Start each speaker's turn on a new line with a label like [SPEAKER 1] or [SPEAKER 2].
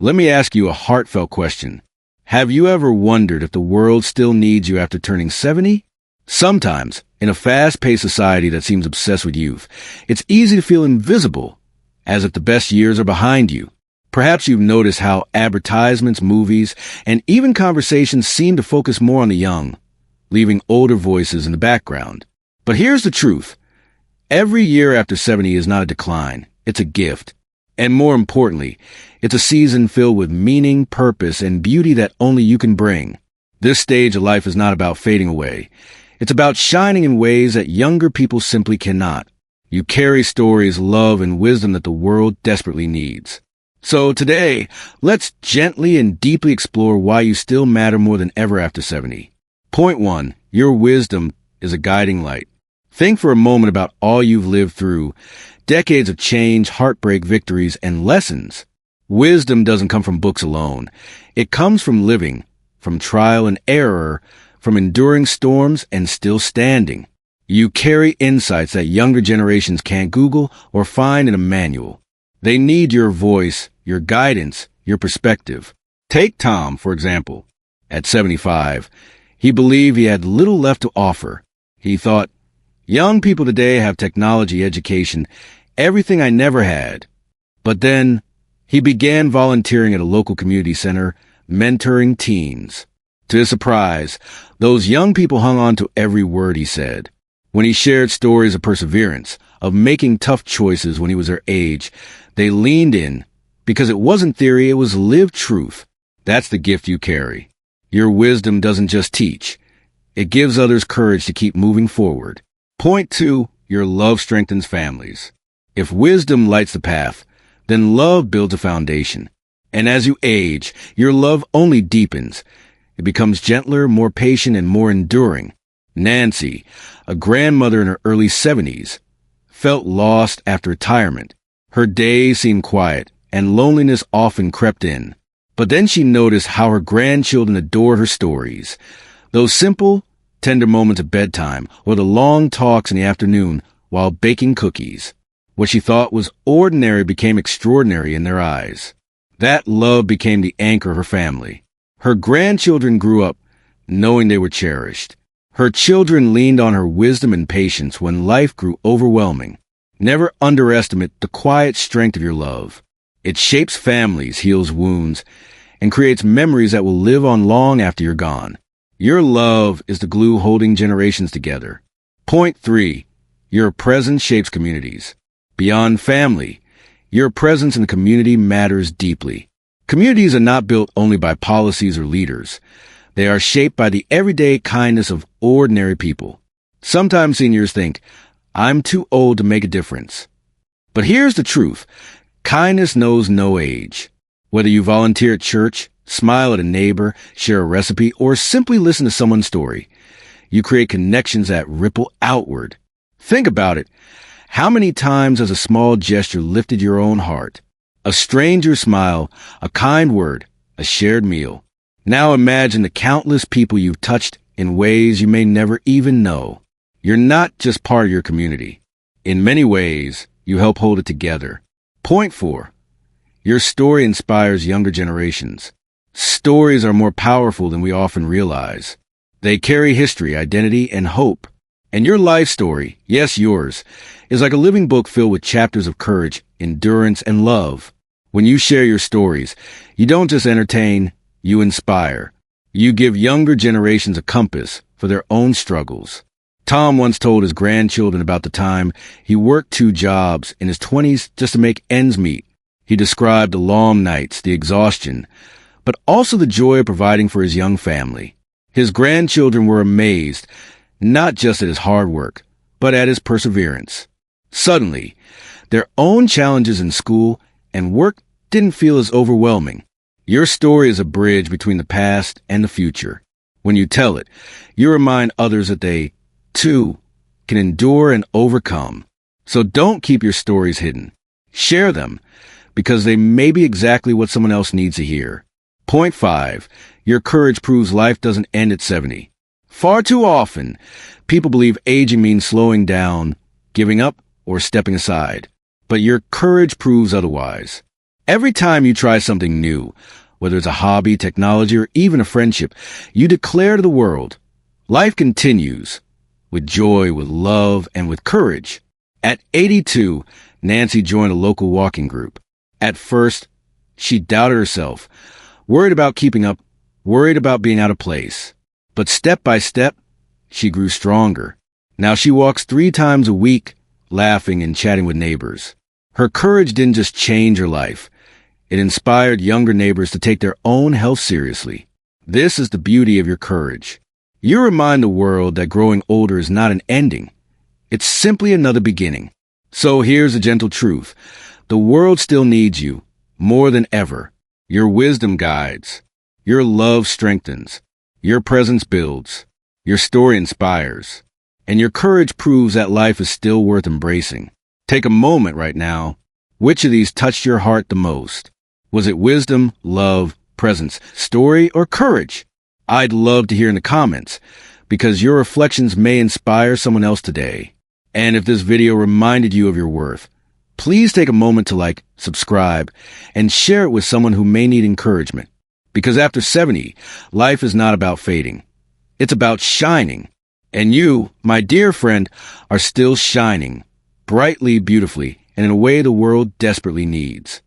[SPEAKER 1] Let me ask you a heartfelt question. Have you ever wondered if the world still needs you after turning 70? Sometimes, in a fast-paced society that seems obsessed with youth, it's easy to feel invisible, as if the best years are behind you. Perhaps you've noticed how advertisements, movies, and even conversations seem to focus more on the young, leaving older voices in the background. But here's the truth. Every year after 70 is not a decline, it's a gift. And more importantly, it's a season filled with meaning, purpose, and beauty that only you can bring. This stage of life is not about fading away. It's about shining in ways that younger people simply cannot. You carry stories, love, and wisdom that the world desperately needs. So today, let's gently and deeply explore why you still matter more than ever after 70. Point 1. Your wisdom is a guiding light. Think for a moment about all you've lived through. Decades of change, heartbreak, victories, and lessons. Wisdom doesn't come from books alone. It comes from living, from trial and error, from enduring storms and still standing. You carry insights that younger generations can't Google or find in a manual. They need your voice, your guidance, your perspective. Take Tom, for example. At 75, he believed he had little left to offer. He thought, young people today have technology, education, everything I never had. But then, he began volunteering at a local community center, mentoring teens. To his surprise, those young people hung on to every word he said. When he shared stories of perseverance, of making tough choices when he was their age, they leaned in, because it wasn't theory, it was lived truth. That's the gift you carry. Your wisdom doesn't just teach. It gives others courage to keep moving forward. Point 2, your love strengthens families. If wisdom lights the path, then love builds a foundation. And as you age, your love only deepens. It becomes gentler, more patient, and more enduring. Nancy, a grandmother in her early 70s, felt lost after retirement. Her days seemed quiet, and loneliness often crept in. But then she noticed how her grandchildren adored her stories. Those simple, tender moments at bedtime, or the long talks in the afternoon while baking cookies. What she thought was ordinary became extraordinary in their eyes. That love became the anchor of her family. Her grandchildren grew up knowing they were cherished. Her children leaned on her wisdom and patience when life grew overwhelming. Never underestimate the quiet strength of your love. It shapes families, heals wounds, and creates memories that will live on long after you're gone. Your love is the glue holding generations together. Point 3. Your presence shapes communities. Beyond family, your presence in the community matters deeply. Communities are not built only by policies or leaders. They are shaped by the everyday kindness of ordinary people. Sometimes seniors think, I'm too old to make a difference. But here's the truth. Kindness knows no age. Whether you volunteer at church, smile at a neighbor, share a recipe, or simply listen to someone's story, you create connections that ripple outward. Think about it. How many times has a small gesture lifted your own heart? A stranger's smile, a kind word, a shared meal. Now imagine the countless people you've touched in ways you may never even know. You're not just part of your community. In many ways, you help hold it together. Point 4. Your story inspires younger generations. Stories are more powerful than we often realize. They carry history, identity, and hope. And your life story, yes, yours, is like a living book filled with chapters of courage, endurance, and love. When you share your stories, you don't just entertain, you inspire. You give younger generations a compass for their own struggles. Tom once told his grandchildren about the time he worked 2 jobs in his 20s just to make ends meet. He described the long nights, the exhaustion, but also the joy of providing for his young family. His grandchildren were amazed, not just at his hard work, but at his perseverance. Suddenly, their own challenges in school and work didn't feel as overwhelming. Your story is a bridge between the past and the future. When you tell it, you remind others that they, too, can endure and overcome. So don't keep your stories hidden. Share them, because they may be exactly what someone else needs to hear. Point 5. Your courage proves life doesn't end at 70. Far too often, people believe aging means slowing down, giving up, or stepping aside. But your courage proves otherwise. Every time you try something new, whether it's a hobby, technology, or even a friendship, you declare to the world, life continues with joy, with love, and with courage. At 82, Nancy joined a local walking group. At first, she doubted herself, worried about keeping up, worried about being out of place. But step by step, she grew stronger. Now she walks 3 times a week, laughing and chatting with neighbors. Her courage didn't just change her life. It inspired younger neighbors to take their own health seriously. This is the beauty of your courage. You remind the world that growing older is not an ending. It's simply another beginning. So here's the gentle truth. The world still needs you, more than ever. Your wisdom guides. Your love strengthens. Your presence builds. Your story inspires. And your courage proves that life is still worth embracing. Take a moment right now. Which of these touched your heart the most? Was it wisdom, love, presence, story, or courage? I'd love to hear in the comments, because your reflections may inspire someone else today. And if this video reminded you of your worth, please take a moment to like, subscribe, and share it with someone who may need encouragement. Because after 70, life is not about fading. It's about shining. And you, my dear friend, are still shining, brightly, beautifully, and in a way the world desperately needs.